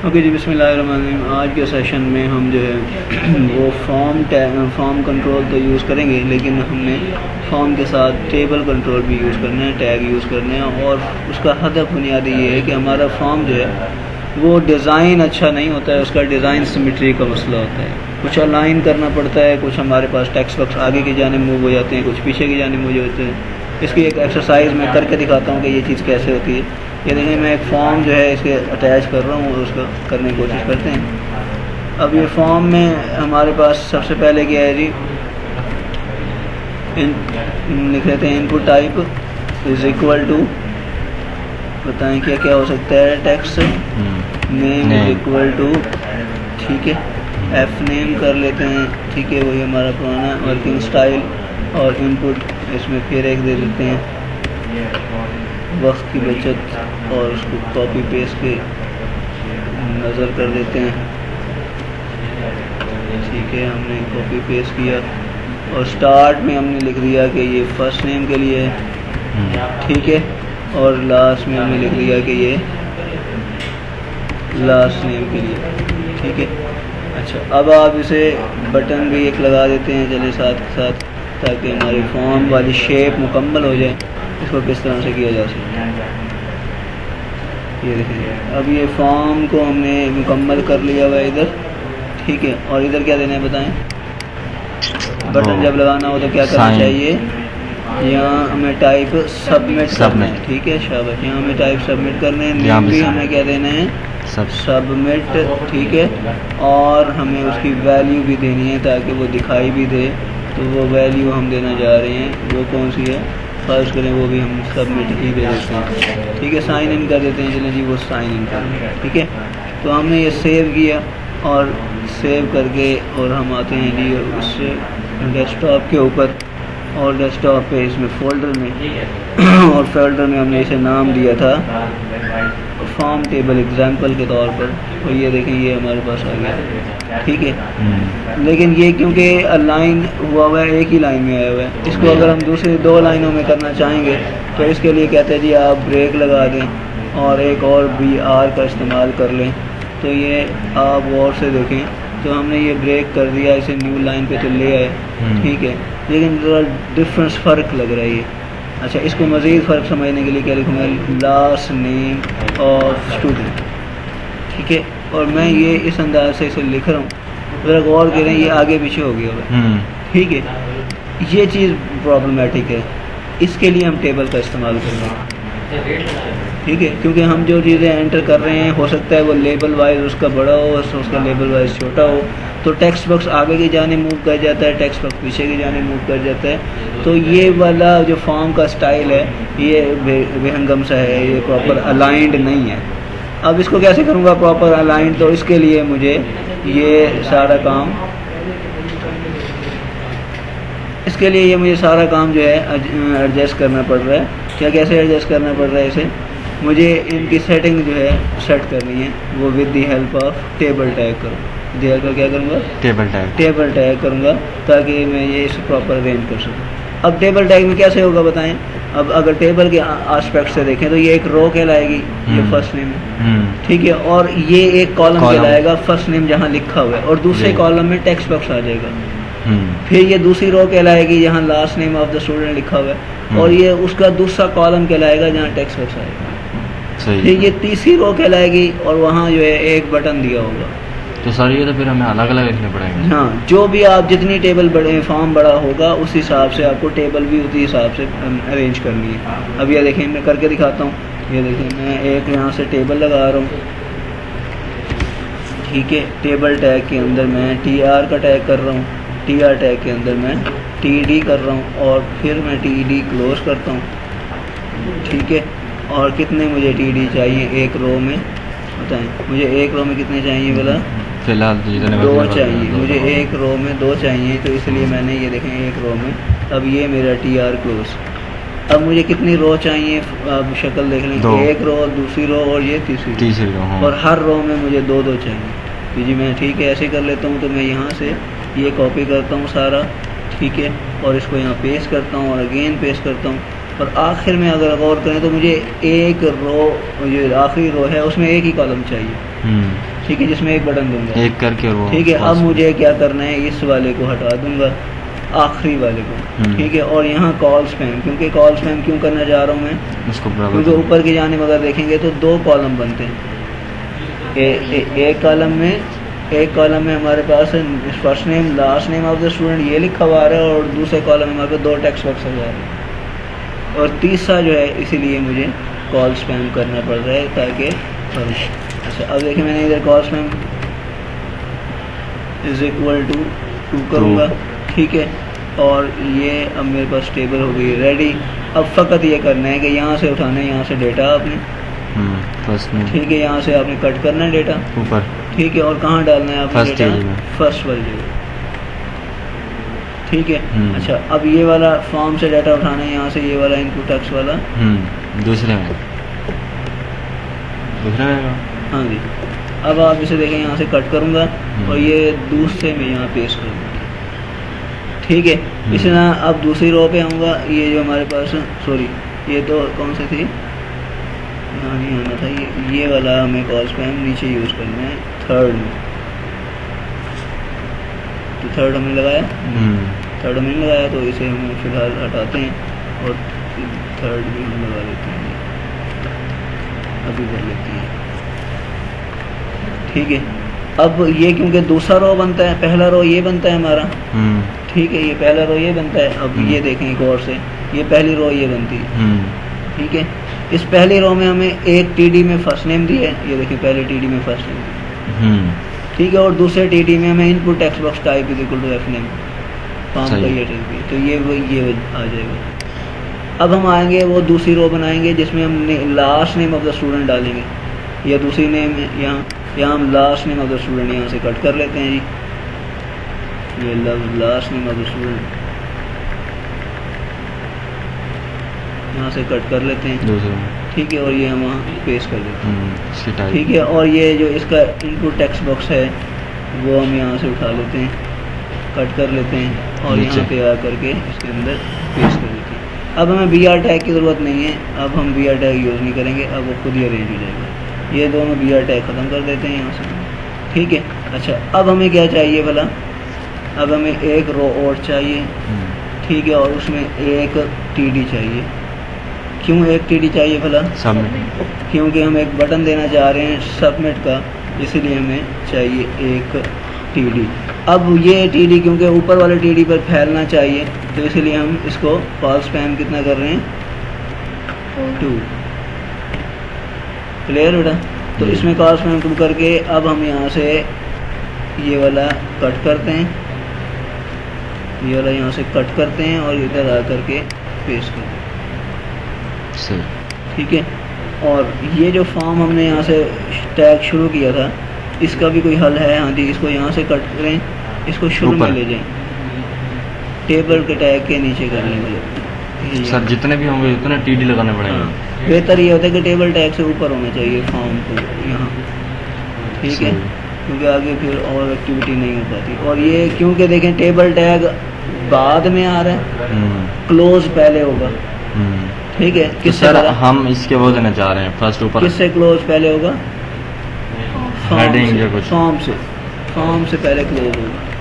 Okay जी, बिस्मिल्लाहिर्रहमानिर्रहीम। आज के सेशन में हम जो है वो फॉर्म कंट्रोल तो यूज़ करेंगे, लेकिन हमने फॉर्म के साथ टेबल कंट्रोल भी यूज़ करना है, टैग यूज़ करना है। और उसका हदफ बुनियादी ये है कि हमारा फॉर्म जो है वो डिज़ाइन अच्छा नहीं होता है, उसका डिज़ाइन सिमेट्री का मसला होता है। कुछ अलाइन करना पड़ता है, कुछ हमारे पास टेक्स्ट बॉक्स आगे की जानिब मूव हो जाते हैं, कुछ पीछे की जानिब मूव होते हैं। इसकी एक एक्सरसाइज मैं करके दिखाता हूँ कि ये चीज़ कैसे होती है। ये देखिए, मैं एक फॉर्म जो है इसके अटैच कर रहा हूँ और उसका करने की कोशिश करते हैं। अब ये फॉर्म में हमारे पास सबसे पहले क्या है जी, लिख लेते हैं input type is equal to, बताएं क्या क्या हो सकता है, text name is equal to, ठीक है, एफ नेम कर लेते हैं, ठीक है, वही हमारा पुराना वर्किंग स्टाइल। और इनपुट इसमें फिर एक दे देते हैं, वक्त की बचत, और उसको कॉपी पेस्ट के नज़र कर देते हैं, ठीक है, हमने कॉपी पेस्ट किया। और स्टार्ट में हमने लिख दिया कि ये फर्स्ट नेम के लिए है, ठीक है, और लास्ट में हमने लिख दिया कि ये लास्ट नेम के लिए, ठीक है। अच्छा, अब आप इसे बटन भी एक लगा देते हैं चले साथ के साथ, ताकि हमारी फॉर्म वाली शेप मुकम्मल हो जाए। इसको किस तरह से किया जा सकता है, ये देखिए। अब ये फॉर्म को हमने मुकम्मल कर लिया हुआ है इधर, ठीक है। और इधर क्या देना है बताएं, बटन जब लगाना हो तो क्या करना चाहिए, यहाँ हमें टाइप सबमिट करना है, ठीक है, शाबाश। यहाँ हमें टाइप सबमिट करना है, नेम भी हमें क्या देना है, सबमिट, ठीक है। और हमें उसकी वैल्यू भी देनी है ताकि वो दिखाई भी दे। तो वो वैल्यू हम देना जा रहे हैं, वो कौन सी है, फर्ज करें, वो भी हम सबमिट ही दे देते हैं, ठीक है। साइन इन कर देते हैं, चलें जी, वो साइन इन कर, ठीक है। तो हमने ये सेव किया, और सेव करके और हम आते हैं जी उस डेस्कटॉप के ऊपर, और डेस्कटॉप पे इसमें फ़ोल्डर में और फोल्डर में हमने इसे नाम दिया था फॉर्म टेबल एग्जाम्पल के तौर पर। और ये देखें, ये हमारे पास आ गया, ठीक है। लेकिन ये क्योंकि अलाइन हुआ हुआ है, एक ही लाइन में आया हुआ है, इसको अगर हम दूसरी दो लाइनों में करना चाहेंगे तो इसके लिए कहते हैं जी आप ब्रेक लगा दें और एक और BR का इस्तेमाल कर लें। तो ये आप गौर से देखें, तो हमने ये ब्रेक कर दिया, इसे न्यू लाइन पे तो ले आए, ठीक है, लेकिन ज़रा डिफरेंस फ़र्क लग रहा है ये। अच्छा, इसको मज़ीद फ़र्क समझने के लिए क्या लिखूँगा, लास्ट नेम ऑफ स्टूडेंट, ठीक है। और मैं ये इस अंदाज से इसे लिख रहा हूँ, ज़रा गौर करें, ये आगे पीछे हो गया हुआ, ठीक है। ये चीज़ प्रॉब्लमेटिक है, इसके लिए हम टेबल का इस्तेमाल करेंगे, ठीक है, क्योंकि हम जो चीज़ें एंटर कर रहे हैं हो सकता है वो लेबल वाइज उसका बड़ा हो, उसका लेबल वाइज छोटा हो। तो टेक्स्ट बॉक्स आगे की जाने मूव कर जाता है, टेक्स्ट बॉक्स पीछे की जाने मूव कर जाता है। तो ये वाला जो फॉर्म का स्टाइल है ये बेहंगम सा है, ये प्रॉपर अलाइंड नहीं है। अब इसको कैसे करूँगा प्रॉपर अलाइंड, तो इसके लिए मुझे ये सारा काम मुझे सारा काम जो है एडजस्ट करना पड़ रहा है। क्या, कैसे एडजस्ट करना पड़ रहा है इसे, मुझे इनकी सेटिंग जो है सेट करनी है, वो with the help of table tag करूँ। दिया कर क्या करूँगा, टेबल टैग करूँगा, ताकि मैं ये इसे प्रॉपर अरेंज कर सकूँ। अब टेबल टैग में कैसे होगा बताएं। अब अगर टेबल के एस्पेक्ट से देखें तो ये एक रो कहलाएगी, ये फर्स्ट नेम है, ठीक है, और ये एक कॉलम कहलाएगा फर्स्ट नेम जहाँ लिखा हुआ है, और दूसरे कॉलम में टेक्स्ट बॉक्स आ जाएगा। फिर ये दूसरी रो कहलाएगी जहाँ last name of the student लिखा हुआ है, और ये उसका दूसरा कॉलम कहलाएगा जहाँ टेक्स्ट बॉक्स आएगा। फिर ये तीसरी रो कहलाएगी, और वहाँ जो है एक बटन दिया होगा। तो सर ये तो फिर हमें अलग अलग लिखने पड़ेंगे। हाँ, जो भी आप जितनी टेबल बड़े फॉर्म बड़ा होगा उस हिसाब से आपको टेबल भी उसी हिसाब से अरेंज करनी है। अब ये देखें, मैं करके दिखाता हूँ। ये देखें, मैं एक यहाँ से टेबल लगा रहा हूँ, ठीक है। टेबल टैग के अंदर मैं TR का टैग कर रहा हूँ, TR टैग के अंदर मैं TD कर रहा हूँ, और फिर मैं TD क्लोज करता हूँ, ठीक है। और कितने मुझे TD चाहिए एक रो में, बताएं मुझे एक रो में कितने चाहिए बोला, फिलहाल 2 चाहिए मुझे, एक रो में 2 चाहिए, तो इसलिए मैंने ये देखें एक रो में, अब ये मेरा TR क्लोज। अब मुझे कितनी रो चाहिए, अब शक्ल देख लें, एक रो, दूसरी रो, और ये तीसरी रो, हाँ। और हर रो में मुझे 2-2 चाहिए। तो जी मैं ठीक है ऐसे कर लेता हूँ। तो मैं यहाँ से ये कॉपी करता हूँ सारा, ठीक है, और इसको यहाँ पेस्ट करता हूँ और अगेन पेस्ट करता हूँ। और आखिर में अगर गौर करें तो मुझे एक रो, जो आखिरी रो है उसमें एक ही कॉलम चाहिए, ठीक है, जिसमें एक बटन दूंगा, एक करके और वो ठीक है। अब pause मुझे क्या करना है, इस वाले को हटा दूंगा, आखिरी वाले को, ठीक है। और यहाँ कॉल स्पैम, क्योंकि कॉल स्पैम क्यों करना चाह रहा हूँ मैं, उसको बराबर क्योंकि ऊपर की जानिब अगर देखेंगे तो दो कॉलम बनते हैं। एक कॉलम में हमारे पास first name last name of the student ये लिखा हुआ आ रहा है, और दूसरे कॉलम में हमारे पास दो टेक्स्ट बॉक्स आ रहे हैं, और तीसरा जो है इसीलिए मुझे कॉल स्पैम करना पड़ रहा है ताकि अच्छा। अब देखिए मैंने इधर call spam is equal to 2 करूँगा, ठीक है। और ये अब मेरे पास टेबल हो गई रेडी। अब फ़कत ये करना है कि यहाँ से उठाना है, यहाँ से डेटा आपने, फर्स्ट में, ठीक है, यहाँ से आपने कट करना है डेटा ऊपर, ठीक है। और कहाँ डालना है आपने फर्स्ट डेटा, में, फर्स्ट वाली जगह, ठीक है। अच्छा, अब ये वाला फॉर्म से डाटा उठाना है, यहाँ से ये वाला इनपुट टेक्स्ट वाला, दूसरे में हाँ जी। अब आप इसे देखें, यहाँ से कट करूँगा और ये दूसरे में यहाँ पेस्ट करूँगा, ठीक है। इसी तरह अब दूसरी रो पे आऊँगा, ये जो हमारे पास, सॉरी ये तो कौन सी थी, यहाँ नहीं आना था, ये वाला हमें कॉल स्पैम नीचे यूज़ करना है थर्ड में, तो थर्ड हमने लगाया, थर्ड हमने लगाया, तो इसे हम फिलहाल हटाते हैं और थर्ड भी हम लगा लेते हैं, अभी कर लेते हैं, ठीक है। अब ये क्योंकि दूसरा रो बनता है, पहला रो ये बनता है हमारा, ठीक है, ये पहला रो ये बनता है। अब ये देखें एक और से, ये पहली रो ये बनती है, ठीक है। इस पहली रो में हमें एक टीडी में फर्स्ट नेम दिया है, ये देखिए पहले टीडी में फर्स्ट नेम, ठीक है। और दूसरे टीडी में हमें input text box type is equal to F name, form का ये टेक्स्ट, तो ये आ जाएगा। अब हम आएंगे वो दूसरी रो बनाएंगे जिसमें हम last name of the student डालेंगे, या दूसरी नेम है यहाँ हम last name of the student यहाँ से कट कर लेते हैं जी, ये last name of the student यहाँ से कट कर लेते हैं, ठीक है। और ये हम वहाँ पेस्ट कर देते हैं, ठीक है। और ये जो इसका इनपुट टेक्स्ट बॉक्स है वो हम यहाँ से उठा लेते हैं, कट कर लेते हैं और यहाँ पे आ करके इसके अंदर पेस्ट कर देते हैं। अब हमें BR टैग की ज़रूरत नहीं है, अब हम BR टैग यूज़ नहीं करेंगे, अब वो खुद ही अरेंज हो जाएगा। ये दोनों BR टैग ख़त्म कर देते हैं यहाँ से, ठीक है। अच्छा, अब हमें क्या चाहिए भला, अब हमें एक रो और चाहिए, ठीक है, और उसमें एक TD चाहिए। क्यों एक TD चाहिए भला, सबमिट, क्योंकि हम एक बटन देना चाह रहे हैं सबमिट का, इसीलिए हमें चाहिए एक TD। अब ये TD क्योंकि ऊपर वाले TD पर फैलना चाहिए, तो इसलिए हम इसको कॉल स्पैम कितना कर रहे हैं, 2, क्लियर बेटा। तो इसमें कॉल स्पैम 2 करके अब हम यहाँ से ये वाला कट करते हैं, ये वाला यहाँ से कट करते हैं और इधर आ करके पेस्ट कर देते हैं, ठीक है। और ये जो फॉर्म हमने यहाँ से टैग शुरू किया था, इसका भी कोई हल है, हाँ जी। इसको यहाँ से कट करें, इसको शुरू में ले जाएं, टेबल के टैग के नीचे कर लेंगे सर, जितने भी होंगे उतने TD लगाने पड़ेंगे। बेहतर ये होता है कि टेबल टैग से ऊपर होना चाहिए फॉर्म को यहाँ, ठीक है, क्योंकि आगे फिर और एक्टिविटी नहीं हो पाती। और ये क्योंकि देखें टेबल टैग बाद में आ रहा है, क्लोज पहले होगा, ठीक है। किससे सर हम इसके वो देना चाह रहे हैं, फर्स्ट ऊपर किससे क्लोज पहले होगा, हेडिंग या कुछ, फॉर्म से पहले क्लोज होगा,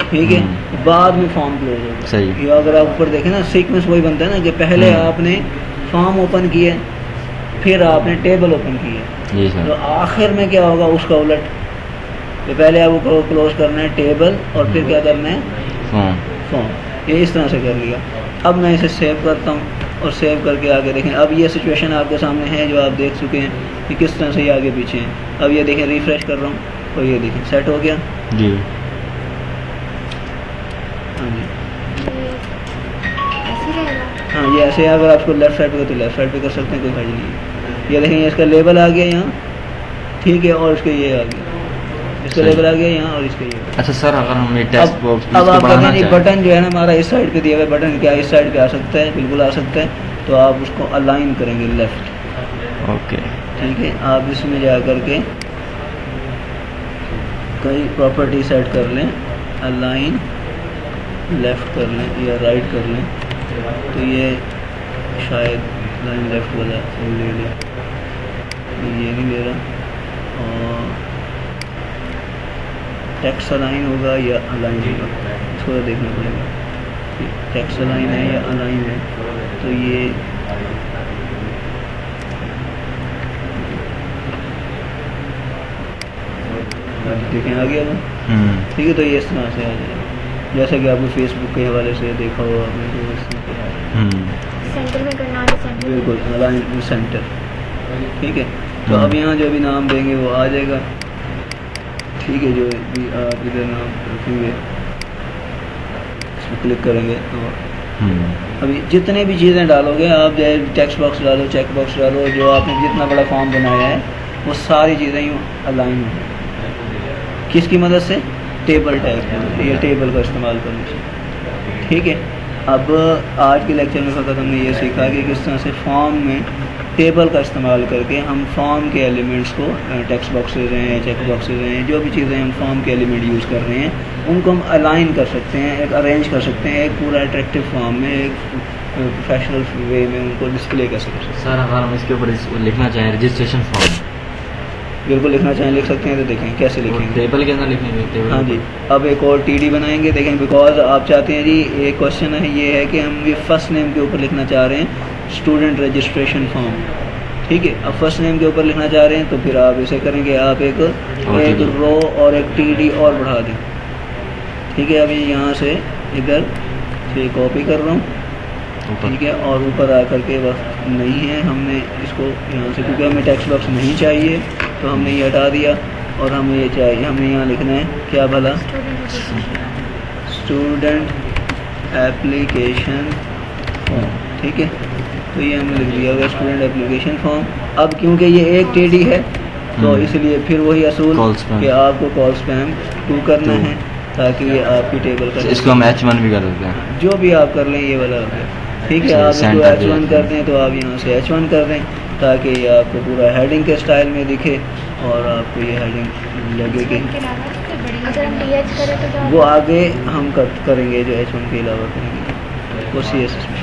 ठीक है, बाद में फॉर्म क्लोज होगा, सही। ये अगर आप ऊपर देखें ना, सीक्वेंस वही बनता है ना कि पहले आपने फॉर्म ओपन किया, फिर आपने टेबल ओपन किया, तो आखिर में क्या होगा उसका उलट, तो पहले आपको क्लोज करना है टेबल और फिर क्या करना है फॉर्म, ये इस तरह से कर लिया। अब मैं इसे सेव करता हूँ और सेव करके आगे देखें। अब ये सिचुएशन आपके सामने है जो आप देख चुके हैं कि किस तरह से ये आगे पीछे हैं। अब ये देखें, रिफ्रेश कर रहा हूँ और ये देखें सेट हो गया जी, हाँ जी, हाँ ये ऐसे। अगर आपको लेफ्ट साइड पे तो लेफ्ट साइड पे कर सकते हैं, कोई हर्ज नहीं है। ये देखें, इसका लेबल आ गया यहाँ, ठीक है, और इसके ये आ गया, इसका लेबल आ गया यहाँ और इसका ये। अच्छा सर, अगर हम ये टेक्स्ट बॉक्स अब आप देखें बटन जो है ना हमारा इस साइड पे दिया हुआ है, बटन क्या इस साइड पे आ सकता है, बिल्कुल आ सकता है, तो आप उसको अलाइन करेंगे लेफ्ट, ओके, ठीक है। आप इसमें जा करके कई प्रॉपर्टी सेट कर लें, अलाइन लेफ़्ट कर लें या राइट कर लें, तो ये शायद लाइन लेफ़्ट वाला वो ले लें, ये नहीं ले रहा, और टेक्स्ट अलाइन होगा या अलाइन होगा, इसको देखना पड़ेगा। टेक्स्ट अलाइन है या अलाइन है, तो ये देखें आ गया वो। ठीक है, तो ये इस तरह से आ जाएगा, जैसा कि आपको फेसबुक के हवाले से देखा होगा आपने, तो इस तरह सेंटर में करना है, सेंटर बिल्कुल अलाइन सेंटर। ठीक है, तो अब यहाँ जो भी नाम देंगे वो आ जाएगा। ठीक है, जो भी आप इधर नाम रखेंगे इसमें क्लिक करेंगे और अभी जितने भी चीज़ें डालोगे आप, चाहे टेक्स्ट बॉक्स डालो, चेक बॉक्स डालो, जो आपने जितना बड़ा फॉर्म बनाया है वो सारी चीज़ें यूँ अलाइन हो। किसकी मदद से? टेबल टैग, ये टेबल का इस्तेमाल करने से। ठीक है, अब आज के लेक्चर में फ़कत हमने ये सीखा कि किस तरह से फॉर्म में टेबल का इस्तेमाल करके हम फॉर्म के एलिमेंट्स को, टेक्स्ट बॉक्सेज हैं, चेक बॉक्सेज हैं, जो भी चीज़ें हम फॉर्म के एलिमेंट यूज़ कर रहे हैं उनको हम अलाइन कर सकते हैं, एक अरेंज कर सकते हैं, एक पूरा अट्रैक्टिव फॉर्म में, एक प्रोफेशनल वे में उनको डिस्प्ले कर सकते हैं। सर अगर हम इसके ऊपर लिखना चाहें रजिस्ट्रेशन फॉर्म, बिल्कुल लिखना चाहें लिख सकते हैं, तो देखें कैसे लिखेंगे। टेबल के अंदर लिखेंगे, टेबल हाँ जी, अब एक और टीडी बनाएंगे। देखें, बिकॉज आप चाहते हैं जी, एक क्वेश्चन है ये है कि हम ये फर्स्ट नेम के ऊपर लिखना चाह रहे हैं स्टूडेंट रजिस्ट्रेशन फॉर्म। ठीक है, अब फर्स्ट नेम के ऊपर लिखना चाह रहे हैं तो फिर आप इसे करेंगे, आप एक रो और एक टीडी और बढ़ा दें। ठीक है, अभी यहाँ से इधर से कॉपी कर रहा हूँ। ठीक है, और ऊपर आकर के वक्त नहीं है, हमने इसको यहाँ से, क्योंकि हमें टेक्स्ट बॉक्स नहीं चाहिए तो हमने ये हटा दिया, और हमें ये चाहिए, हमें यहाँ लिखना है क्या भला, स्टूडेंट एप्लीकेशन फॉर्म। ठीक है, तो ये हमने लिख दिया हुआ स्टूडेंट एप्लीकेशन फॉर्म। अब क्योंकि ये एक टीडी है तो इसलिए फिर वही असूल कि आपको कॉल स्पैम 2 करना है, ताकि ये आपकी टेबल का, इसको हम H1 भी कर देते हैं, जो भी आप कर लें ये वाला हो गया। ठीक है, आप इसको H1 कर दें तो आप यहाँ से H1 कर दें, ताकि ये आपको पूरा हेडिंग के स्टाइल में दिखे और आपको ये हेडिंग लगे कि अगर हम DH करें तो वो आगे हम करेंगे, जो H1 के अलावा करेंगे वो CSS में।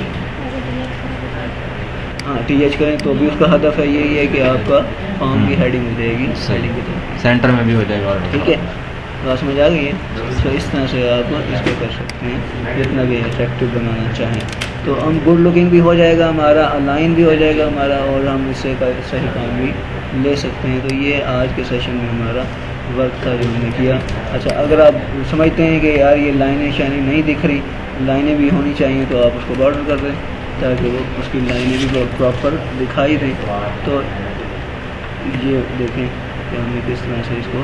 हाँ, TH करें तो भी उसका हदफ है यही है कि आपका फॉर्म की हेडिंग हो जाएगी, हेडिंग की तरफ सेंटर में भी हो जाएगा। ठीक है, बात समझ आ गई है। तो इस तरह से आप इसको कर सकते हैं, जितना भी अट्रैक्टिव बनाना चाहें तो हम गुड लुकिंग भी हो जाएगा हमारा, अलाइन भी हो जाएगा हमारा, और हम इससे सही काम भी ले सकते हैं। तो ये आज के सेशन में हमारा वर्क था जो हमने किया। अच्छा, अगर आप समझते हैं कि यार ये लाइनें शाइनें नहीं दिख रही, लाइनें भी होनी चाहिए, तो आप उसको बॉर्डर कर दें ताकि वो उसकी लाइनें भी प्रॉपर दिखाई दें। तो ये देखें कि हमने किस तरह से इसको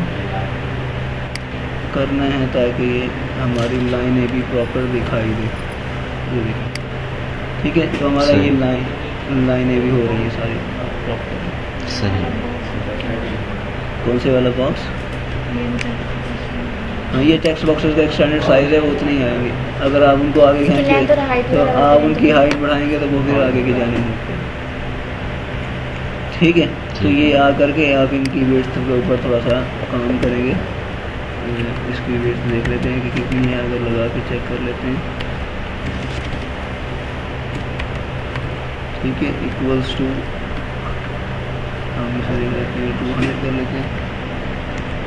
करना है ताकि ये हमारी लाइनें भी प्रॉपर दिखाई दें। ये देखें, ठीक है, तो हमारा ये लाइनें भी हो रही हैं सारी प्रॉपर। सही, कौन से वाला बॉक्स? हाँ, ये टेक्स्ट बॉक्सेस का एक्सटेंडेड साइज़ है, वो उतने ही आएंगे। अगर आप उनको आगे खींचेंगे तो आप उनकी हाइट बढ़ाएंगे तो वो फिर आगे की जाने होंगे। ठीक है, तो ये आ करके आप इनकी वेट्स के ऊपर थोड़ा सा काम करेंगे। इसकी वेट्स देख लेते हैं कि कितनी है, अगर लगा के चेक कर लेते हैं। ठीक है, इक्वल्स टू, हम इसे देख लेते हैं, 200 कर लेते हैं,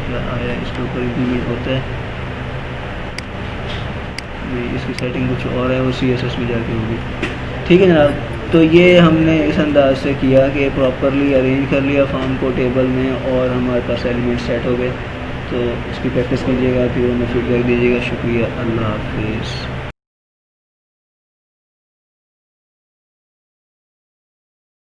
क्या आया इसके ऊपर इंप्लीमेंट होता है। इसकी सेटिंग कुछ और है, वो CSS में जाके होगी। ठीक है जनाब, तो ये हमने इस अंदाज से किया कि प्रॉपरली अरेंज कर लिया फॉर्म को टेबल में, और हमारे पास एलिमेंट सेट हो गए। तो इसकी प्रैक्टिस कीजिएगा, फिर हमें फीडबैक दीजिएगा। शुक्रिया, अल्लाह हाफिज़।